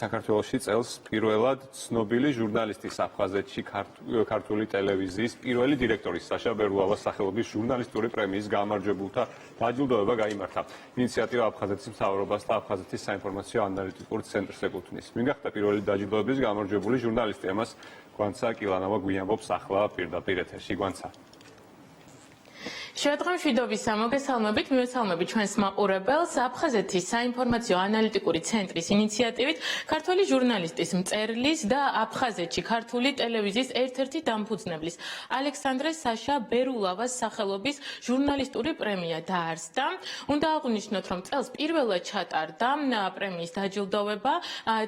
საქართველოში წელს პირველად ცნობილი ჟურნალისტის აფხაზეთში ქართული ტელევიზიის პირველი დირექტორის საშა ბერულავას სახელობის ჟურნალისტური პრემიის გამარჯვებულთა დაჯილდოება გაიმართა. ინიციატივა აფხაზეთის მთავრობას და აფხაზეთის საინფორმაციო ანალიტიკური ცენტრს ეკუთვნის. ვინ გახდა პირველი დაჯილდოების გამარჯვებული ჟურნალისტი? ამას გვანცა კილანოვა გვიანბობს ახლა პირდაპირ ეთერში. გვანცა. შევადგამშვიდობის მოგესალმებით, მივესალმებით ჩვენს მაყურებელს. აფხაზეთის საინფორმაციო ანალიტიკური ცენტრის ინიციატივით ქართული ჟურნალისტის მწერლის და აფხაზეთში ქართული ტელევიზიის ერთ-ერთი დამფუძნებლის ალექსანდრე საშა ბერულავას სახელობის ჟურნალისტური პრემია დაარსდა. უნდა აღვნიშნოთ, რომ წელს პირველად ჩატარდა პრემიის დაჯილდოვება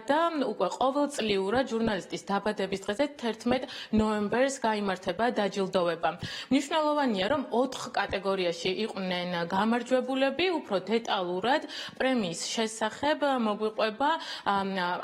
და უკვე ყოველწლიურად ჟურნალისტის დაბადების დღეზე 11 ნოემბერს გაიმართება დაჯილდოვება. მნიშვნელოვანია, რომ 4 კატეგორიაში იყვნენ გამარჯვებულები, უფრო დეტალურად პრემიის შესახებ მოგვიყვება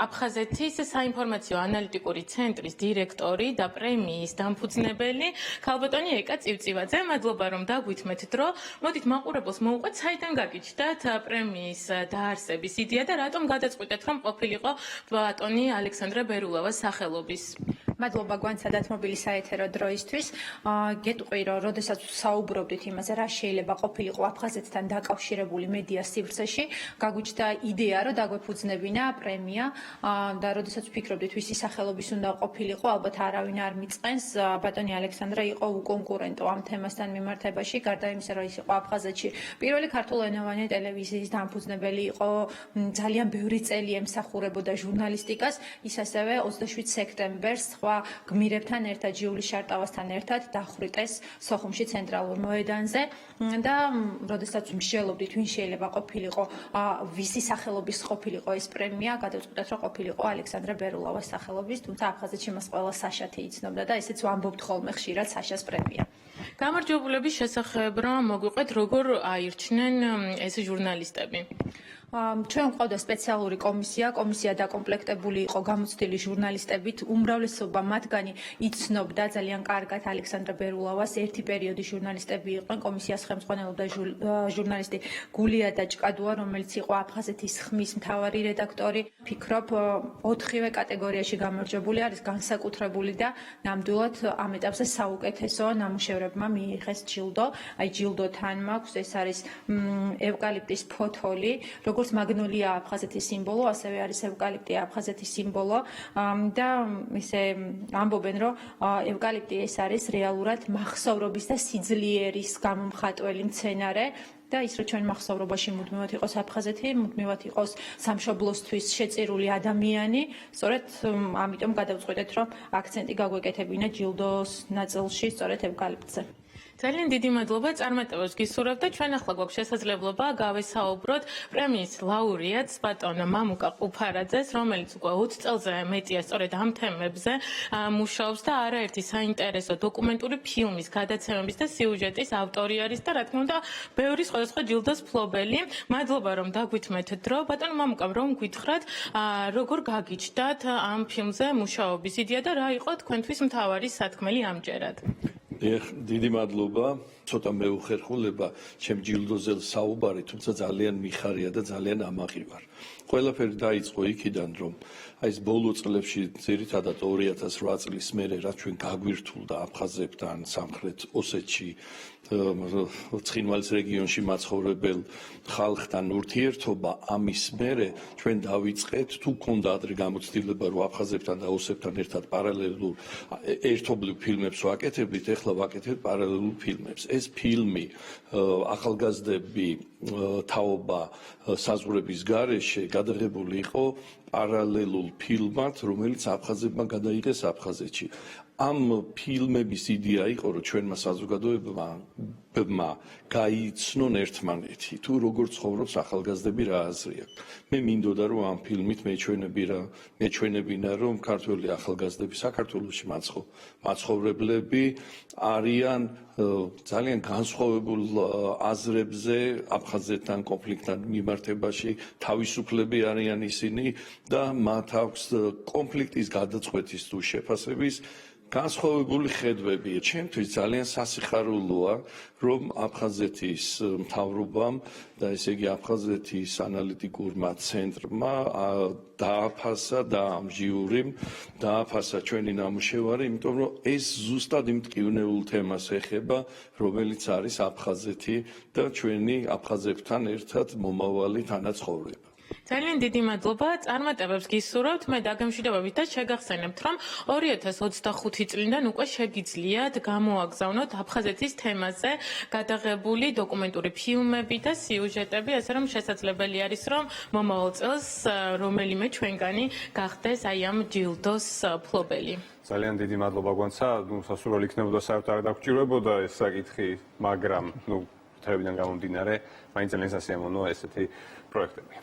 აფხაზეთის საინფორმაციო ანალიტიკური ცენტრის დირექტორი და პრემიის დამფუძნებელი ქალბატონი ეკა წივწივაძე. მადლობა რომ დაგვითმეთ დრო. მოდით მაყურებელს მოვუყვეთ, საიდან გაგიჩნდათ პრემიის დაარსების იდეა და რატომ გადაწყვიტეთ რომ ყოფილიყო ბატონი ალექსანდრე ბერულავას სახელობის? მადლობა გვანცა დათმობილი საეთერო დროისთვის. გეტყვი რომ როდესაც საუბრობდით იმაზე, რა შეიძლება ყოფილიყო აფხაზეთთან დაკავშირებული მედია სივრცეში, გაგვიჩნდა იდეა, რომ დაგვეფუძნებინა პრემია და როდესაც ვფიქრობდით, ვისი სახელობის უნდა ყოფილიყო, ალბათ არავინ არ მიწყენს. ბატონი ალექსანდრე იყო უკონკურენტო ამ თემასთან მიმართებაში, გარდა იმისა, რომ ის იყო აფხაზეთში პირველი ქართულენოვანი ტელევიზიის დამფუძნებელი, იყო ძალიან ბევრი წელი ემსახურებოდა ჟურნალისტიკას, ის ასევე 27 სექტემბერს გმირებთან ერთად, ჟიულის შარტავასთან ერთად დახვრიტეს სოხუმში ცენტრალურ მოედანზე და როდესაც მსჯელობდით, ვინ შეიძლება ყოფილიყო, ვისი სახელობის ყოფილიყო ეს პრემია, გადავწყვიტეთ, რომ ყოფილიყო ალექსანდრე ბერულავას სახელობის, თუმცა აფხაზეთში მას ყველა საშათი იცნობდა და ესეც ვამბობთ ხოლმე ხშირად საშას პრემია. გამარჯვებულების შესახებ რა მოგვიყვეთ, როგორ აირჩნენ ეს ჟურნალისტები? ჩვენ გვყავდა სპეციალური კომისია დაკომპლექტებული იყო გამოცდილი ჟურნალისტებით, უმრავლესობა მათგანი იცნობდა ძალიან კარგად ალექსანდრე ბერულავას, ერთი პერიოდი ჟურნალისტები იყვნენ, კომისიას ხელმძღვანელობდა ჟურნალისტი გულია დაჭკადუა, რომელიც იყო აფხაზეთის ხმის მთავარი რედაქტორი. ფიქრობ, 4-ვე კატეგორიაში გამარჯვებული არის განსაკუთრებული და ნამდვილად ამ ეტაპზე საუკეთესო ნამუშევრებმა მიიღეს ჯილდო. აი ჯილდო თან მაქვს, ეს არის ევკალიპტის ფოთოლი, როგორც მაგნოლია აფხაზეთის სიმბოლო, ასევე არის ევკალიპტი აფხაზეთის სიმბოლო და ისე ამბობენ, რომ ევკალიპტი ეს არის რეალურად მახსოვრობის და სიძლიერის გამომხატველი მცენარე და ის რომ ჩვენ მახსოვრობაში მუდმივად იყოს აფხაზეთი, მუდმივად იყოს სამშობლოსთვის შეწირული ადამიანი, სწორედ ამიტომ გადავწყვეტეთ, რომ აქცენტი გაგვეკეთებინა ჯილდოს ნაწილში სწორედ ევკალიპტზე. ძალიან დიდი მადლობა, წარმატებას გისურვებთ და ჩვენ ახლა გვაქვს შესაძლებლობა გავესაუბროთ პრემიის ლაურეატს ბატონ მამუკა ყუფარაძეს, რომელიც უკვე 20 წელზე მეტია სწორედ ამ თემებზე მუშაობს და არაერთი საინტერესო დოკუმენტური ფილმის გადაცემების და სიუჟეტის ავტორი არის და რა თქმა უნდა, ბევრი სხვადასხვა ჯილდოს მფლობელი. მადლობა რომ დაგვითმეთ დრო. ბატონ მამუკა, რომ გითხრათ, როგორ გაგიჩნდათ ამ ფილმზე მუშაობის იდეა და რა იყო თქვენთვის მთავარი სათქმელი ამჯერად? დიდი მადლობა, ცოტა მეუხერხულება ჩემ ჯილდოზე საუბარი, თუმცა ძალიან მიხარია და ძალიან ამაყი ვარ. ყველაფერი დაიწყო იქიდან, რომ აი ეს ბოლო წლებში, ძირითადად 2008 წლის მერე, რაც ჩვენ გაგვირთულდა აფხაზებთან სამხრეთ ოსეთში, ცხინვალის რეგიონში მაცხოვრებელ ხალხთან ურთიერთობა, ამის მერე ჩვენ დავიწყეთ, თუ ქონდა ადრე გამოცდილება, რომ აფხაზებთან და ოსებთან ერთად პარალელურ ერთობლივ ფილმებს ვაკეთებდით, ეხლა ვაკეთებთ პარალელურ ფილმებს. ეს ფილმი ახალგაზრდები თაობა საზღვრების გარეშე გადაღებული იყო პარალელურ ფილმად, რომელიც აფხაზებმა გადაიღეს აფხაზეთში. ამ ფილმების იდეა იყო, რომ ჩვენმა საზოგადოებებმა გაიცნონ ერთმანეთი, თუ როგორ ცხოვრობს ახალგაზრდები, რა აზრი აქვს. მე მინდოდა, რომ ამ ფილმით მეჩვენებინა, რომ ქართველი ახალგაზრდები საქართველოში მაცხოვრებლები არიან ძალიან განსხვავებულ აზრებზე აფხაზეთთან კონფლიქტთან მიმართებაში, თავისუფლები არიან ისინი და მათ აქვს კონფლიქტის გადაწყვეტის თუ შეფასების განსხვავებული ხედვებია. ჩემთვის ძალიან სასიხარულოა, რომ აფხაზეთის მთავრობამ და ესე იგი აფხაზეთის ანალიტიკურმა ცენტრმა დააფასა და ამჟიურიმ დააფასა ჩვენი ნამუშევარი, იმიტომ რომ ეს ზუსტად იმ ტკივნეულ თემას ეხება, რომელიც არის აფხაზეთი და ჩვენი აფხაზებთან ერთად მომავალი თანაცხოვრება. ძალიან დიდი მადლობა. წარმატებებს გისურვებთ. მე დაგემშვიდობებით და შეგახსენებთ, რომ 2025 წლიდან უკვე შეგიძლიათ გამოაგზავნოთ აფხაზეთის თემაზე გადაღებული დოკუმენტური ფილმები და სიუჟეტები, ასე რომ შესაძლებელი არის, რომ მომავალ წელს რომელიმე ჩვენგანი გახდეს აი ამ ჯილდოს მფლობელი. ძალიან დიდი მადლობა გვანცა. სასურველი იქნებოდა საერთოდ არ დაგჭირვებოდა ეს საკითხი, მაგრამ თეორიიდან გამომდინარე, მაინც ძალიან სასიამოვნოა ესეთი პროექტები.